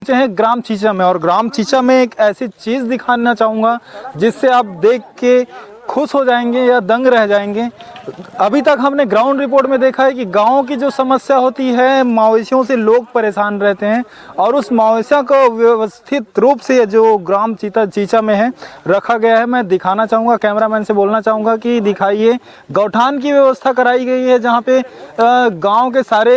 हैं ग्राम चीचा में, और ग्राम चीचा में एक ऐसी चीज़ दिखाना चाहूँगा जिससे आप देख के खुश हो जाएंगे या दंग रह जाएंगे। अभी तक हमने ग्राउंड रिपोर्ट में देखा है कि गांव की जो समस्या होती है, मवेशियों से लोग परेशान रहते हैं, और उस मवेशियों को व्यवस्थित रूप से जो ग्राम चीचा में है रखा गया है। मैं दिखाना चाहूँगा, कैमरामैन से बोलना चाहूँगा कि दिखाइए। गौठान की व्यवस्था कराई गई है जहाँ पे गांव के सारे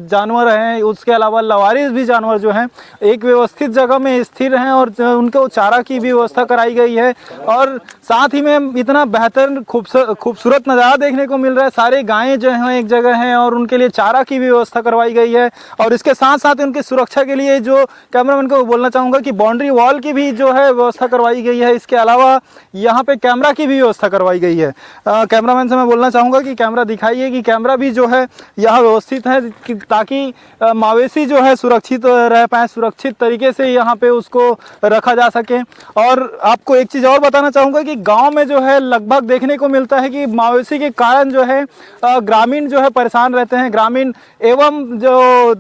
जानवर हैं, उसके अलावा लवारिस भी जानवर जो हैं एक व्यवस्थित जगह में स्थिर हैं, और उनको चारा की भी व्यवस्था कराई गई है। और साथ ही में इतना बेहतर खूबसूरत नज़ारा देखने को मिल रहा है। सारे गायें जो हैं एक जगह हैं और उनके लिए चारा की भी व्यवस्था करवाई गई है। और इसके साथ साथ उनकी सुरक्षा के लिए जो कैमरामैन को बोलना चाहूँगा कि बाउंड्री वॉल की भी जो है व्यवस्था करवाई गई है। इसके अलावा यहाँ पे कैमरा की भी व्यवस्था करवाई गई है। कैमरामैन से मैं बोलना चाहूँगा कि कैमरा दिखाइए कि कैमरा भी जो है यहाँ व्यवस्थित है ताकि मवेशी जो है सुरक्षित रह पाए, सुरक्षित तरीके से यहाँ पे उसको रखा जा सके। और आपको एक चीज़ और बताना चाहूँगा कि गाँव में जो है लगभग देखने को मिलता है कि मवेशी के कारण जो है ग्रामीण जो है परेशान रहते हैं। ग्रामीण एवं जो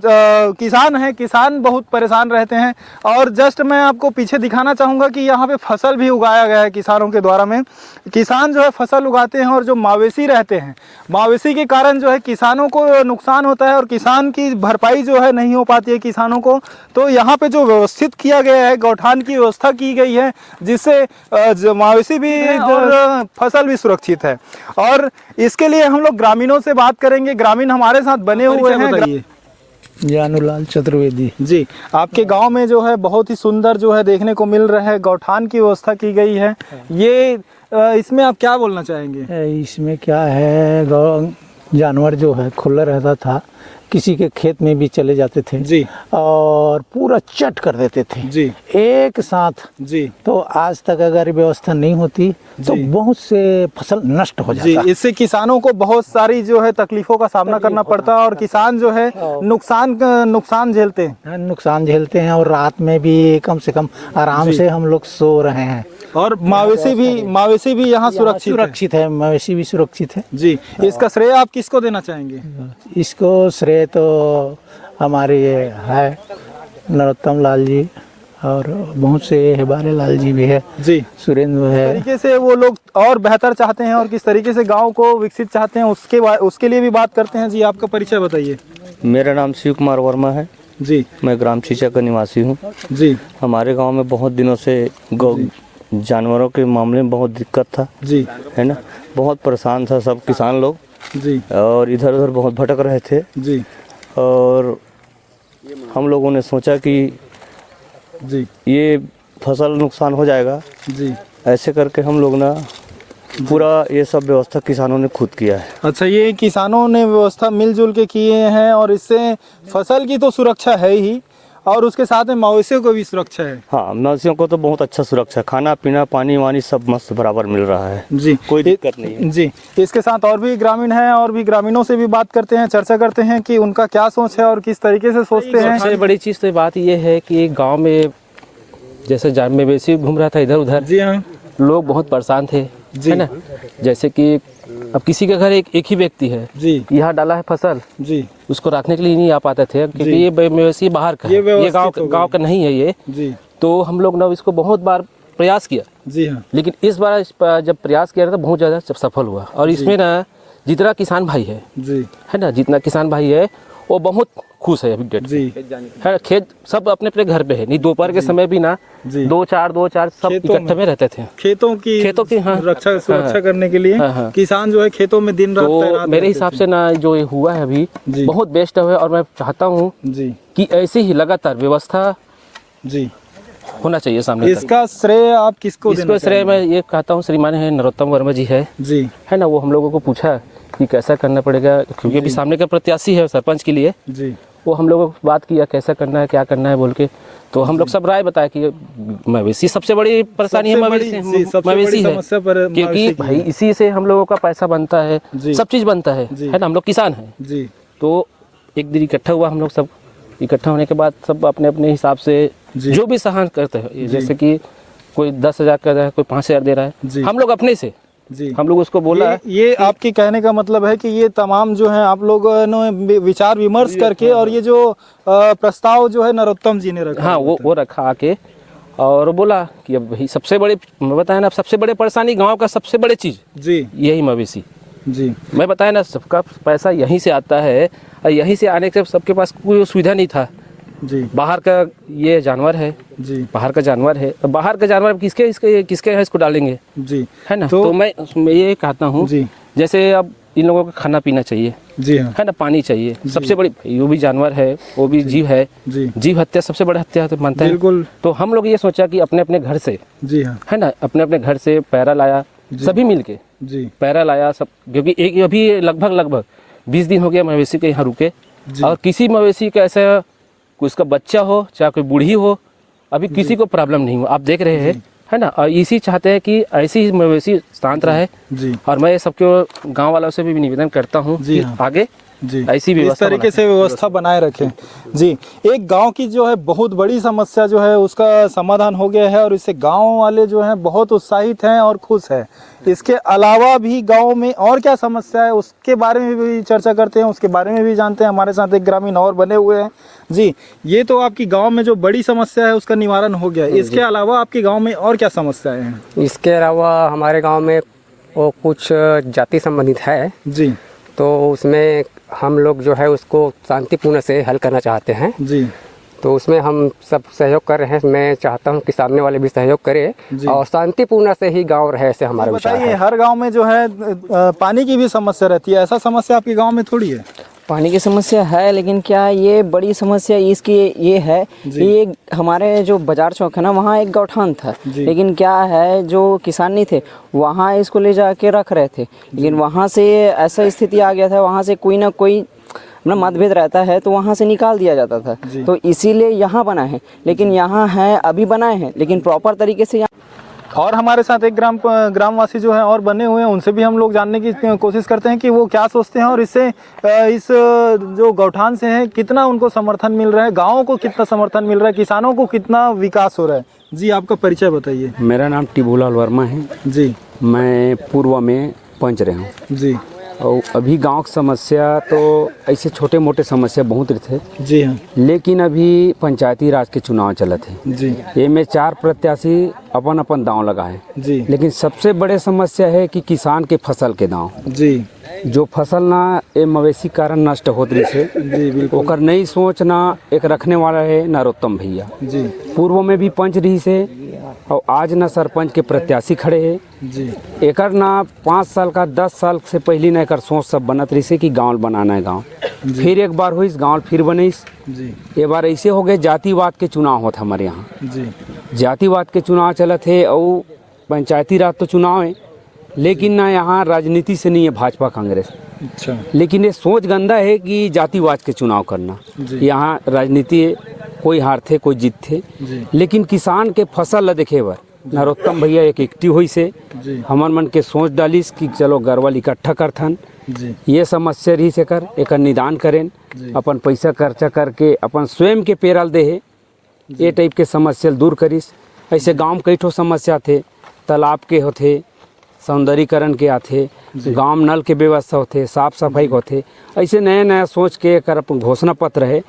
किसान हैं, किसान बहुत परेशान रहते हैं। और जस्ट मैं आपको पीछे दिखाना चाहूँगा कि यहाँ पे फसल भी उगाया गया है किसानों के द्वारा में। किसान जो है फसल उगाते हैं और जो मवेशी रहते हैं, मवेशी के कारण जो है किसानों को नुकसान होता है और किसान की भरपाई जो है नहीं हो पाती है किसानों को। तो यहाँ पे जो व्यवस्थित किया गया है, गौठान की व्यवस्था की गई है जिससे मवेशी भी और फसल भी सुरक्षित है। और इसके लिए हम लोग ग्रामीणों से बात करेंगे। ग्रामीण हमारे साथ बने हुए हैं। जानूलाल चतुर्वेदी जी, आपके गांव में जो है बहुत ही सुंदर जो है देखने को मिल रहा है, गौठान की व्यवस्था की गई है। ये इसमें आप क्या बोलना चाहेंगे? इसमें क्या है, जानवर जो है खुला रहता था, किसी के खेत में भी चले जाते थे जी, और पूरा चट कर देते थे जी एक साथ जी। तो आज तक अगर व्यवस्था नहीं होती तो बहुत से फसल नष्ट हो जाता। जी, इससे किसानों को बहुत सारी जो है तकलीफों का सामना करना पड़ता है और किसान जो है नुकसान झेलते हैं और रात में भी कम से कम आराम से हम लोग सो रहे हैं। और मवेशी भी यहाँ सुरक्षित है, मवेशी भी सुरक्षित है। जी, इसका श्रेय आप किसको देना चाहेंगे? इसको श्रेय तो हमारे है नरोत्तम लाल जी, और बहुत से हेबारे लाल जी भी है जी, सुरेंद्र है। तरीके से वो लोग और बेहतर चाहते हैं और किस तरीके से गांव को विकसित चाहते हैं उसके लिए भी बात करते हैं। जी, आपका परिचय बताइए। मेरा नाम शिव कुमार वर्मा है जी, मैं ग्राम चीचा का निवासी हूँ जी। हमारे गांव में बहुत दिनों से जानवरों के मामले में बहुत दिक्कत था जी, है ना, बहुत परेशान था सब किसान लोग जी, और इधर उधर बहुत भटक रहे थे जी। और हम लोगों ने सोचा कि जी, ये फसल नुकसान हो जाएगा, जी। ऐसे करके हम लोग ना पूरा ये सब व्यवस्था किसानों ने खुद किया है। अच्छा, ये किसानों ने व्यवस्था मिलजुल के किए हैं और इससे फसल की तो सुरक्षा है ही और उसके साथ में मवेशियों को भी सुरक्षा है। हाँ, मवेशियों को तो बहुत अच्छा सुरक्षा, खाना पीना पानी वानी सब मस्त बराबर मिल रहा है जी, कोई दिक्कत नहीं है। जी, इसके साथ और भी ग्रामीण हैं और भी ग्रामीणों से भी बात करते हैं, चर्चा करते हैं कि उनका क्या सोच है और किस तरीके से सोचते हैं। सबसे बड़ी चीज़ तो बात ये है कि गांव में जैसे मवेशी घूम रहा था इधर उधर। जी हाँ, लोग बहुत परेशान थे है ना। जैसे कि अब किसी के घर एक ही व्यक्ति है जी, यहाँ डाला है फसल जी, उसको रखने के लिए नहीं आ पाते थे क्योंकि ये मवेशी बाहर का है, ये गांव का नहीं है ये जी। तो हम लोग ना इसको बहुत बार प्रयास किया जी हाँ, लेकिन इस बार जब प्रयास किया तो बहुत ज़्यादा सफल हुआ। और इसमें ना जितना किसान भाई है जी, है ना, जितना किसान भाई है वो बहुत खुश है अभी डेट जी है। खेत सब अपने अपने घर पे है, नहीं दोपहर के समय भी ना दो चार सब इकट्ठे में रहते थे खेतों की हाँ, सुरक्षा करने के लिए किसान जो है खेतों में दिन रात तो मेरे हिसाब से ना जो ये हुआ है अभी बहुत बेस्ट है। और मैं चाहता हूँ कि ऐसे ही लगातार व्यवस्था जी होना चाहिए सामने। इसका श्रेय आप किसको? इसको श्रेय मैं ये कहता हूँ श्रीमान है नरोत्तम वर्मा जी है ना। वो हम लोगों को पूछा कि कैसा करना पड़ेगा क्योंकि अभी सामने का प्रत्याशी है सरपंच के लिए जी। वो हम लोगों को बात किया कैसा करना है क्या करना है बोल के, तो हम लोग सब राय बताया कि मवेशी सबसे बड़ी परेशानी है, मवेशी है क्योंकि भाई इसी से हम लोगों का पैसा बनता है, सब चीज़ बनता है ना। हम लोग किसान हैं तो एक दिन इकट्ठा हुआ, हम लोग सब इकट्ठा होने के बाद सब अपने अपने हिसाब से जो भी सहन करते हैं, जैसे कि कोई 10,000 कर रहा है, कोई 5,000 दे रहा है, हम लोग अपने से जी। हम लोग उसको बोला ये आपके कहने का मतलब है कि ये तमाम जो है आप लोगों ने विचार विमर्श करके और ये जो प्रस्ताव जो है नरोत्तम जी ने रखा। हाँ, वो रखा आके और बोला कि अब भाई सबसे बड़े, मैं बताया ना, सबसे बड़े परेशानी गांव का सबसे बड़े चीज़ जी यही मवेशी। जी मैं बताया ना, सबका पैसा यहीं से आता है और यहीं से आने के सबके पास कोई सुविधा नहीं था। जी बाहर का ये जानवर है, जी बाहर का जानवर है, तो बाहर का जानवर किसके यहाँ इसको डालेंगे, जी है ना। तो मैं ये कहता हूँ जी जैसे अब इन लोगों को खाना पीना चाहिए, जी हाँ है ना, पानी चाहिए। सबसे बड़ी वो भी जानवर है, वो भी जीव है। जी जीव हत्या सबसे बड़ा हत्या तो मानता है। बिल्कुल। तो हम लोग ये सोचा कि अपने अपने घर से, जी हाँ है ना, अपने अपने घर से पैरा लाया, सभी मिलके जी पैरा लाया सब, क्योंकि एक अभी लगभग 20 दिन हो गया मवेशी के यहाँ रुके। और किसी मवेशी का ऐसा कोई उसका बच्चा हो चाहे कोई बूढ़ी हो, अभी किसी को प्रॉब्लम नहीं हो, आप देख रहे हैं, है ना। और इसी चाहते हैं कि ऐसी ही मवेशी शांत रहे। जी और मैं सबके गांव वालों से भी निवेदन करता हूं जी कि हाँ। आगे जी ऐसी इस व्यवस्था तरीके से व्यवस्था बनाए रखें। जी, एक गांव की जो है बहुत बड़ी समस्या जो है उसका समाधान हो गया है और इससे गांव वाले जो हैं बहुत उत्साहित हैं और खुश हैं। इसके अलावा भी गांव में और क्या समस्या है उसके बारे में भी चर्चा करते हैं, उसके बारे में भी जानते हैं। हमारे साथ एक ग्रामीण और बने हुए हैं। जी, ये तो आपकी गांव में जो बड़ी समस्या है उसका निवारण हो गया। इसके अलावा आपके गाँव में और क्या समस्याएँ हैं? इसके अलावा हमारे गांव में वो कुछ जाति संबंधित है जी तो उसमें हम लोग जो है उसको शांतिपूर्ण से हल करना चाहते हैं। जी तो उसमें हम सब सहयोग कर रहे हैं। मैं चाहता हूं कि सामने वाले भी सहयोग करें और शांतिपूर्ण से ही गांव रहे, ऐसे हमारा विचार बताइए, है। हर गांव में जो है पानी की भी समस्या रहती है, ऐसा समस्या आपके गांव में थोड़ी है? पानी की समस्या है, लेकिन क्या ये बड़ी समस्या इसकी ये है कि ये हमारे जो बाजार चौक है ना, वहाँ एक गौठान था, लेकिन क्या है जो किसान नहीं थे वहाँ इसको ले जाके रख रहे थे, लेकिन वहाँ से ऐसा स्थिति आ गया था, वहाँ से कोई ना कोई अपना मतभेद रहता है तो वहाँ से निकाल दिया जाता था। तो इसीलिए यहाँ बना है, लेकिन यहाँ है अभी बनाए हैं लेकिन प्रॉपर तरीके से। और हमारे साथ एक ग्रामवासी जो है और बने हुए हैं, उनसे भी हम लोग जानने की कोशिश करते हैं कि वो क्या सोचते हैं और इससे इस जो गौठान से है कितना उनको समर्थन मिल रहा है, गाँव को कितना समर्थन मिल रहा है, किसानों को कितना विकास हो रहा है। जी, आपका परिचय बताइए। मेरा नाम टिबूलाल वर्मा है जी। मैं पूर्व में पंच रहा हूँ जी। और अभी गांव की समस्या तो ऐसे छोटे मोटे समस्या बहुत थे। जी हाँ। लेकिन अभी पंचायती राज के चुनाव चलत है। जी। ये में 4 प्रत्याशी अपन अपन दांव लगाए। जी। लेकिन सबसे बड़े समस्या है कि किसान के फसल के दांव, जी, जो फसल ना ये मवेशी कारण नष्ट होत रही से, जी बिल्कुल। ओकर नई सोच ना एक रखने वाला है नरोत्तम भैया। जी। पूर्व में भी पंच रही से और आज ना सरपंच के प्रत्याशी खड़े हैं। जी। एकर ना 5 साल का 10 साल से पहले ना एकर सोच सब बनत रही से कि गांव बनाना है। गांव फिर एक बार हुई, गांव फिर बनीस। जी। ये बार ऐसे हो गए जातिवाद के चुनाव होता हमारे यहाँ। जी। जातिवाद के चुनाव चलत है और पंचायती राज तो चुनाव है, लेकिन ना यहाँ राजनीति से नहीं है भाजपा कांग्रेस। अच्छा। लेकिन ये सोच गंदा है कि जातिवाद के चुनाव करना। यहाँ राजनीति कोई हार थे कोई जीत थे, लेकिन किसान के फसल ला देखे बर नरोत्तम भैया एक एक्टिव हुई से हमार मन के सोच डालिस कि चलो गरवल इकट्ठा करथन। ये समस्या रही से कर एक निदान करें, अपन पैसा खर्चा करके अपन स्वयं के पेराल दे है, ये टाइप के समस्या दूर करिस। ऐसे गांव में कई ठो समस्या थे, तालाब के होते, सौंदर्यीकरण के आते, गांव में नल के व्यवस्था होते, साफ सफाई होते। ऐसे नया नया सोच के कर अपन घोषणा पत्र है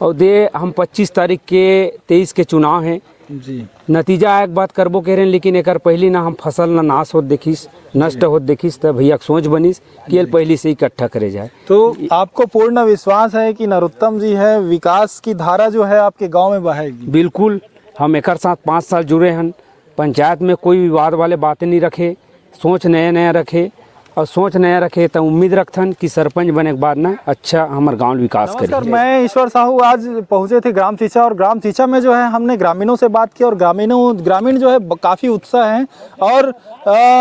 और दे हम 25 तारीख के 23 के चुनाव है। जी। नतीजा एक बात करबो कह रहे हैं, लेकिन एक पहली ना हम फसल ना नाश होत देखिस, नष्ट होत देखिस, तब भैया सोच बनिस कि पहली से इकट्ठा करे जाए। तो आपको पूर्ण विश्वास है कि नरोत्तम जी है विकास की धारा जो है आपके गांव में बहेगी? बिल्कुल, हम एक साथ 5 साल जुड़े हैं। पंचायत में कोई विवाद वाले बातें नहीं रखे, सोच नया नया रखे और सोच नया रखे तो उम्मीद रखथन कि सरपंच बने के बाद ना अच्छा हमारे गांव विकास करे। मैं ईश्वर साहू आज पहुंचे थे ग्राम चीचा, और ग्राम चीचा में जो है हमने ग्रामीणों से बात की और ग्रामीण जो है काफ़ी उत्साह हैं और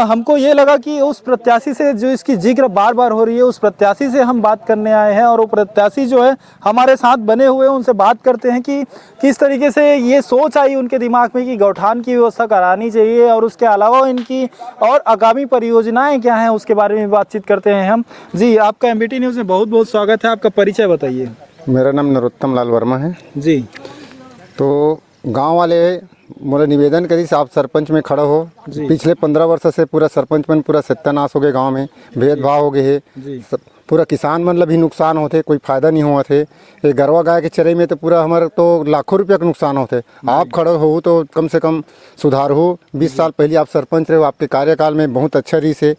हमको ये लगा कि उस प्रत्याशी से जो इसकी जिक्र बार बार हो रही है, उस प्रत्याशी से हम बात करने आए हैं और वो प्रत्याशी जो है हमारे साथ बने हुए हैं, उनसे बात करते हैं कि किस तरीके से ये सोच आई उनके दिमाग में कि गौठान की व्यवस्था करानी चाहिए और उसके अलावा इनकी और आगामी परियोजनाएं क्या हैं उसके बारे में बातचीत करते हैं हम। जी, आपका एमबीटी न्यूज़ में बहुत बहुत स्वागत है। आपका परिचय बताइए। मेरा नाम नरोत्तम लाल वर्मा है। जी। तो गांव वाले मोरे निवेदन करी आप सरपंच में खड़ा हो। पिछले 15 वर्ष से पूरा सरपंच मन पूरा सत्यानाश हो गए, गांव में भेदभाव हो गए है, पूरा किसान मन ला भी नुकसान होते, कोई फायदा नहीं हुआ थे। ये गरवा गाय के चरे में तो पूरा हमारे तो लाखों रुपया का नुकसान होते। आप खड़े हो तो कम से कम सुधार हो। 20 साल पहले आप सरपंच रहे हो, आपके कार्यकाल में बहुत अच्छा रही से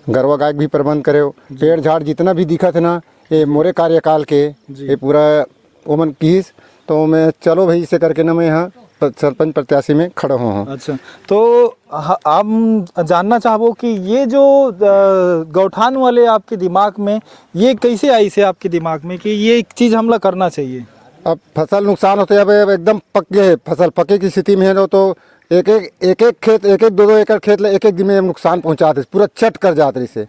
गरवा गाय भी प्रबंध करे हो। पेड़ झाड़ जितना भी दिखा थे ना ये मोरे कार्यकाल के ये पूरा ओमन कीस, तो मैं चलो भाई इसे करके ना मैं यहाँ सरपंच प्रत्याशी में खड़ा हूँ। अच्छा, तो हम जानना चाहबो कि ये जो गौठान वाले आपके दिमाग में ये कैसे आई से आपके दिमाग में कि ये एक चीज़ हमला करना चाहिए? अब फसल नुकसान होते हैं, अब एकदम पक गए, फसल पके की स्थिति में है तो एक एक खेत 1-2 एकड़ खेत एक दिन में नुकसान पहुंचाते, पूरा चट कर जाते इसे।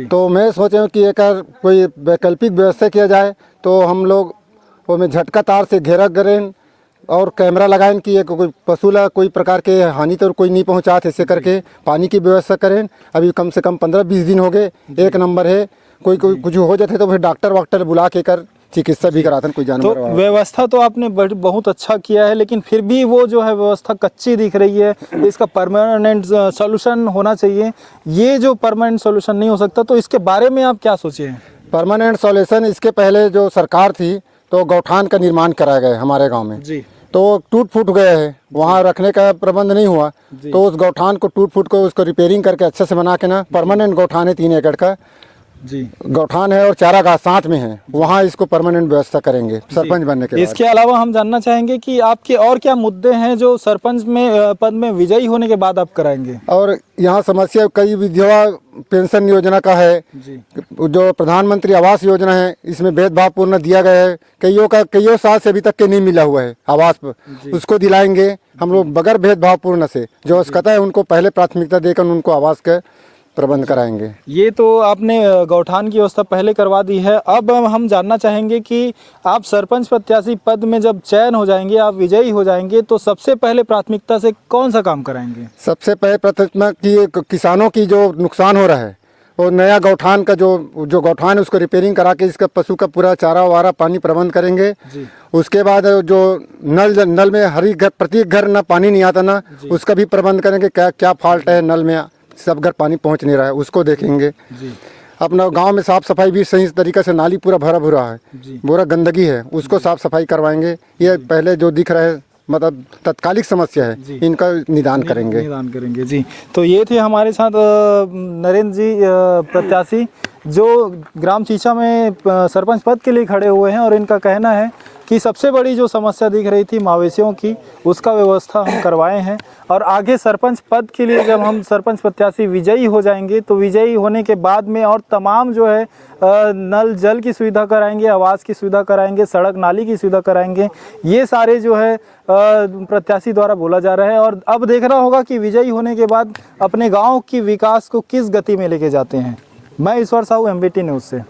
तो मैं सोच रहा हूँ कि एक कोई वैकल्पिक व्यवस्था किया जाए, तो हम लोग वो में झटका तार से घेरा करें और कैमरा लगाएं कि कोई पशु ला कोई प्रकार के हानि तो कोई नहीं पहुंचाते, ऐसे करके पानी की व्यवस्था करें। अभी कम से कम 15-20 दिन हो गए, एक नंबर है। कोई कुछ हो जाते तो फिर डॉक्टर वाक्टर बुला के कर चिकित्सा भी कराते कोई जानवर। तो व्यवस्था तो आपने बहुत अच्छा किया है, लेकिन फिर भी वो जो है व्यवस्था कच्ची दिख रही है। इसका परमानेंट सॉल्यूशन होना चाहिए। ये जो परमानेंट सॉल्यूशन नहीं हो सकता, तो इसके बारे में आप क्या सोचे हैं? परमानेंट सॉल्यूशन इसके पहले जो सरकार थी तो गौठान का निर्माण कराया गया हमारे गाँव में जी, तो टूट फूट गया है, वहाँ रखने का प्रबंध नहीं हुआ। तो उस गौठान को टूट फूट को उसको रिपेयरिंग करके अच्छे से बना के ना परमानेंट गौठान है, 3 एकड़ का जी गौठान है और चारागाह साथ में है, वहाँ इसको परमानेंट व्यवस्था करेंगे सरपंच बनने के बाद। इसके अलावा हम जानना चाहेंगे कि आपके और क्या मुद्दे हैं जो सरपंच में पद में विजयी होने के बाद आप कराएंगे? और यहाँ समस्या कई विधवा पेंशन योजना का है, जो प्रधानमंत्री आवास योजना है इसमें भेदभाव पूर्ण दिया गया है, कईयों साल से अभी तक के नहीं मिला हुआ है आवास, उसको दिलाएंगे हम लोग बगैर भेदभाव पूर्ण से। जो आवश्यकता है उनको पहले प्राथमिकता देकर उनको आवास का प्रबंध कराएंगे। ये तो आपने गौठान की व्यवस्था पहले करवा दी है। अब हम जानना चाहेंगे कि आप सरपंच प्रत्याशी पद में जब चयन हो जाएंगे, आप विजयी हो जाएंगे, तो सबसे पहले प्राथमिकता से कौन सा काम कराएंगे? सबसे पहले प्राथमिकता की किसानों की जो नुकसान हो रहा है और नया गौठान का जो गौठान है उसको रिपेयरिंग करा के इसका पशु का पूरा चारा वारा पानी प्रबंध करेंगे। उसके बाद जो नल में प्रत्येक घर ना पानी नहीं आता ना, उसका भी प्रबंध करेंगे। क्या फॉल्ट है नल में, सब घर पानी पहुंच नहीं रहा है, उसको देखेंगे। अपना गांव में साफ सफाई भी सही तरीके से, नाली पूरा भरा भरा है, पूरा गंदगी है, उसको साफ सफाई करवाएंगे। ये पहले जो दिख रहा है मतलब तत्कालिक समस्या है, इनका निदान करेंगे जी। तो ये थे हमारे साथ नरेंद्र जी प्रत्याशी जो ग्राम चीचा में सरपंच पद के लिए खड़े हुए हैं, और इनका कहना है कि सबसे बड़ी जो समस्या दिख रही थी मवेशियों की, उसका व्यवस्था हम करवाए हैं। और आगे सरपंच पद के लिए जब हम सरपंच प्रत्याशी विजयी हो जाएंगे, तो विजयी होने के बाद में और तमाम जो है नल जल की सुविधा कराएंगे, आवास की सुविधा कराएंगे, सड़क नाली की सुविधा कराएंगे। ये सारे जो है प्रत्याशी द्वारा बोला जा रहा है। और अब देखना होगा कि विजयी होने के बाद अपने गाँव की विकास को किस गति में लेके जाते हैं। मैं ईश्वर साहू, MBT न्यूज़ से।